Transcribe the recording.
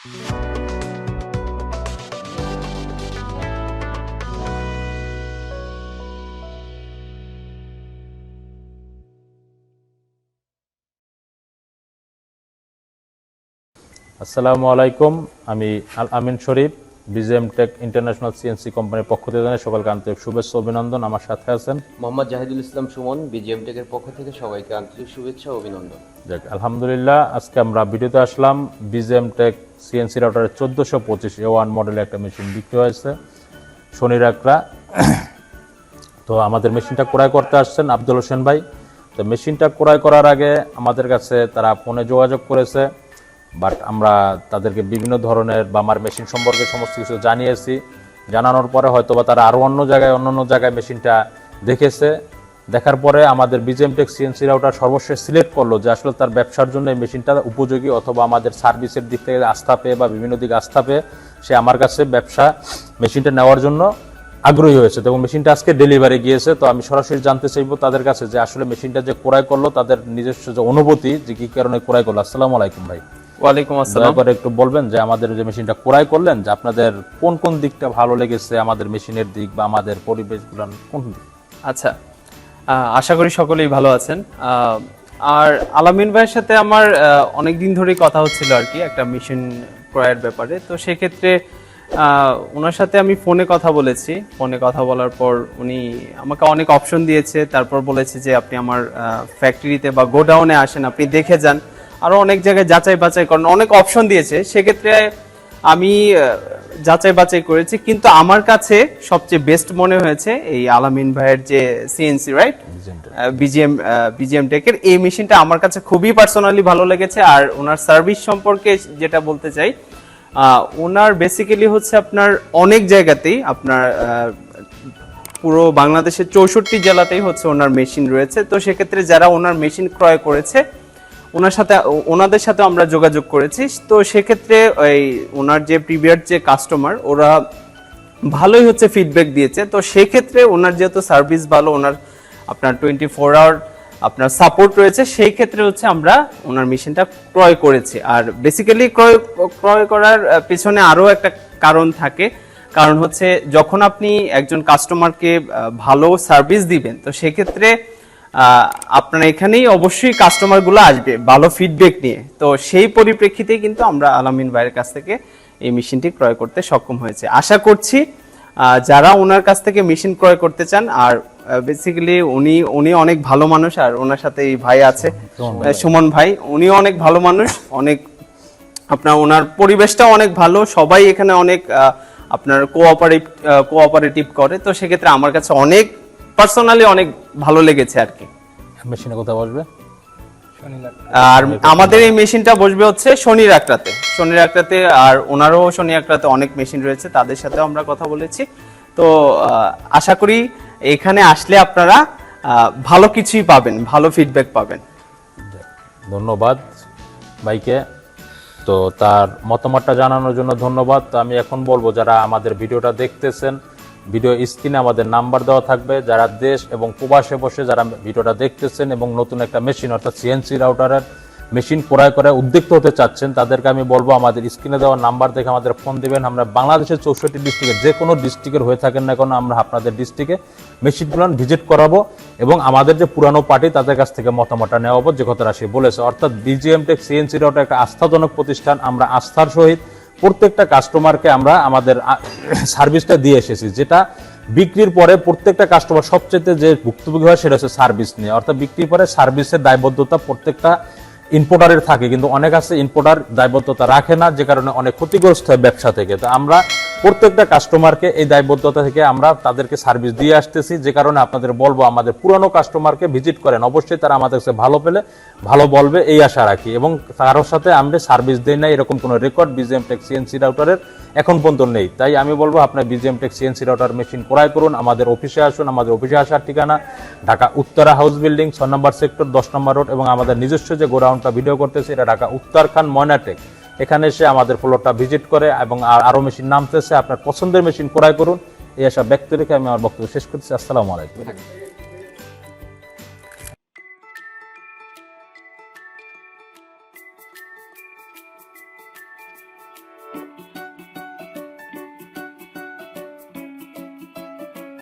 আসসালামু আলাইকুম, আমি আল আমিন শরীফ, বিজিএম টেক ইন্টারন্যাশনাল সিএনসি কোম্পানির পক্ষ থেকে জানাই সকলকে আন্তরিক শুভেচ্ছা অভিনন্দন। আমার সাথে আছেন মোহাম্মদ জাহিদুল ইসলাম সুমন, বিজিএম টেকের পক্ষ থেকে সবাইকে আন্তরিক শুভেচ্ছা ও অভিনন্দন। যাক, আলহামদুলিল্লাহ। আজকে আমরা ভিডিওতে আসলাম বিজিএম টেক সিএনসি রাউটারের 1425 A1 মডেলের একটা মেশিন বিক্রি হয়েছে শনির একরা। তো আমাদের মেশিনটা ক্রয় করতে আসছেন আব্দুল হোসেন ভাই। তো মেশিনটা ক্রয় করার আগে আমাদের কাছে তারা ফোনে যোগাযোগ করেছে, বাট আমরা তাদেরকে বিভিন্ন ধরনের বা আমার মেশিন সম্পর্কে সমস্ত কিছু জানিয়েছি। জানানোর পরে হয়তো বা তারা আরও অন্য জায়গায় মেশিনটা দেখেছে। দেখার পরে আমাদের বিজিএম টেক সিএনসি রাউটার সর্বশেষ সিলেক্ট করলো যে আসলে তার ব্যবসার জন্য এই মেশিনটা উপযোগী, অথবা আমাদের সার্ভিসের দিক থেকে আস্থা পেয়ে বা বিভিন্ন দিকে আস্থা পেয়ে সে আমার কাছে মেশিনটা নেওয়ার জন্য আগ্রহী হয়েছে এবং মেশিনটা আজকে ডেলিভারি গিয়েছে। তো আমি সরাসরি জানতে চাইবো তাদের কাছে যে আসলে মেশিনটা যে ক্রয় করলো তাদের নিজস্ব যে অনুভূতি, যে কি কারণে ক্রয় করলো। আসসালামু আলাইকুম ভাই। ওয়ালাইকুম আসসালাম। দয়া করে একটু বলবেন যে আমাদের যে মেশিনটা ক্রয় করলেন, যে আপনাদের কোন কোন দিকটা ভালো লেগেছে, আমাদের মেশিনের দিক বা আমাদের পরিবেশগুলো কোন দিক? আচ্ছা, আশা করি সকলেই ভালো আছেন। আর আলামিন ভাইয়ের সাথে আমার অনেক দিন ধরেই কথা হচ্ছিল আর কি একটা মেশিন ক্রয়ের ব্যাপারে। তো সেক্ষেত্রে ওনার সাথে আমি ফোনে কথা বলেছি। ফোনে কথা বলার পর উনি আমাকে অনেক অপশন দিয়েছে। তারপর বলেছে যে আপনি আমার ফ্যাক্টরিতে বা গোডাউনে আসেন, আপনি দেখে যান, আরও অনেক জায়গায় যাচাই বাছাই করেন, অনেক অপশন দিয়েছে। সেক্ষেত্রে আমি যাচাই বাছাই করেছি, কিন্তু আমার কাছে সবচেয়ে বেস্ট মনে হয়েছে এই আলামিন ভাইয়ের যে সিএনসি রাইট বিজিএম টেকের এই মেশিনটা আমার কাছে খুবই পার্সোনালি ভালো লেগেছে। আর ওনার সার্ভিস সম্পর্কে যেটা বলতে চাই, ওনার বেসিক্যালি হচ্ছে আপনার অনেক জায়গাতেই আপনার পুরো বাংলাদেশের 64 জেলাতেই হচ্ছে ওনার মেশিন রয়েছে। তো সেক্ষেত্রে যারা ওনার মেশিন ক্রয় করেছে ওনাদের সাথে আমরা যোগাযোগ করেছি। তো সেক্ষেত্রে ওই ওনার যে প্রিভিয়াস যে কাস্টমার, ওরা ভালোই হচ্ছে ফিডব্যাক দিয়েছে। তো সেক্ষেত্রে ওনার যেহেতু সার্ভিস ভালো, ওনার আপনার 24 আওয়ার আপনার সাপোর্ট রয়েছে, সেই ক্ষেত্রে হচ্ছে আমরা ওনার মেশিনটা ক্রয় করেছি। আর বেসিক্যালি ক্রয় করার পেছনে আরও একটা কারণ থাকে, কারণ হচ্ছে যখন আপনি একজন কাস্টমারকে ভালো সার্ভিস দিবেন, তো সেক্ষেত্রে আপনার এখানেই অবশ্যই কাস্টমারগুলো আসবে ভালো ফিডব্যাক নিয়ে। তো সেই পরিপ্রেক্ষিতেই কিন্তু আমরা আলামিন ভাইয়ের কাছ থেকে এই মেশিনটি ক্রয় করতে সক্ষম হয়েছে। আশা করছি যারা ওনার কাছ থেকে মেশিন ক্রয় করতে চান, আর বেসিক্যালি উনি অনেক ভালো মানুষ, আর ওনার সাথে এই ভাই আছে সুমন ভাই, উনিও অনেক ভালো মানুষ, অনেক আপনার ওনার পরিবেশটাও অনেক ভালো, সবাই এখানে অনেক আপনার কোঅপারেটিভ করে। তো সেক্ষেত্রে আমার কাছে অনেক পার্সোনালি অনেক ভালো লেগেছে আর কি। মেশিনে কোথায় বসবে? আর আমাদের এই মেশিনটা বসবে হচ্ছে শনির একটাতে, আর ওনারও শনি একটাতে অনেক মেশিন রয়েছে, তাদের সাথেও আমরা কথা বলেছি। তো আশা করি এখানে আসলে আপনারা ভালো কিছুই পাবেন, ভালো ফিডব্যাক পাবেন। ধন্যবাদ ভাইকে। তো তার মতামতটা জানানোর জন্য ধন্যবাদ। তো আমি এখন বলবো যারা আমাদের ভিডিওটা দেখতেছেন, ভিডিও স্ক্রিনে আমাদের নাম্বার দেওয়া থাকবে। যারা দেশ এবং প্রবাসে বসে যারা ভিডিওটা দেখতেছেন এবং নতুন একটা মেশিন অর্থাৎ সিএনসি রাউটারের মেশিন ক্রয় করে উদ্যুক্ত হতে চাচ্ছেন, তাদেরকে আমি বলবো আমাদের স্ক্রিনে দেওয়া নাম্বার দেখে আমাদের ফোন দিবেন। আমরা বাংলাদেশের 64 ডিস্ট্রিক্টের যে কোনো ডিস্ট্রিক্টের হয়ে থাকেন না কেন, আমরা আপনাদের ডিস্ট্রিক্টে মেশিনগুলো ভিজিট করাবো এবং আমাদের যে পুরানো পার্টি তাদের কাছ থেকে মতামতটা নেওয়া হবো, যে কথাটা সে বলেছে। অর্থাৎ বিজিএম টেক সিএনসি রাউটার একটা আস্থাজনক প্রতিষ্ঠান। আমরা আস্থার সহিত প্রত্যেকটা কাস্টমারকে আমরা আমাদের সার্ভিসটা দিয়ে এসেছি, যেটা বিক্রির পরে প্রত্যেকটা কাস্টমার সবচেয়ে যে ভুক্তভোগী হয় সেটা হচ্ছে সার্ভিস নিয়ে। অর্থাৎ বিক্রির পরে সার্ভিসের দায়বদ্ধতা প্রত্যেকটা ইম্পোর্টারের থাকে, কিন্তু অনেক আছে ইম্পোর্টার দায়বদ্ধতা রাখে না, যে কারণে অনেক ক্ষতিগ্রস্ত হয় ব্যবসা থেকে। তো আমরা প্রত্যেকটা কাস্টমারকে এই দায়বদ্ধতা থেকে আমরা তাদেরকে সার্ভিস দিয়ে আসতেছি, যে কারণে আপনাদের বলবো আমাদের পুরানো কাস্টমারকে ভিজিট করেন, অবশ্যই তারা আমাদের কাছে ভালো পেলে ভালো বলবে এই আশা রাখি। এবং কারোর সাথে আমরা সার্ভিস দেই না এরকম কোনো রেকর্ড বিজিএম টেক সিএনসি রাউটারের এখন পর্যন্ত নেই। তাই আমি বলবো আপনার BGM tech CNC router machine ক্রয় করুন, আমাদের অফিসে আসুন। আমাদের অফিসে আসার ঠিকানা ঢাকা উত্তরা হাউস বিল্ডিং 6 নম্বর সেক্টর 10 নম্বর রোড, এবং আমাদের নিজস্ব যে গোডাউনটা ভিডিও করতেছে এটা ঢাকা উত্তরখান ময়নাটেক। এখানে এসে আমাদের ফ্লোরটা ভিজিট করে এবং আরও মেশিন নামতেছে, আপনার পছন্দের মেশিন ক্রয় করুন। এই আশা ব্যক্ত রেখে আমি আমার বক্তব্য শেষ করছি। আসসালামু আলাইকুম।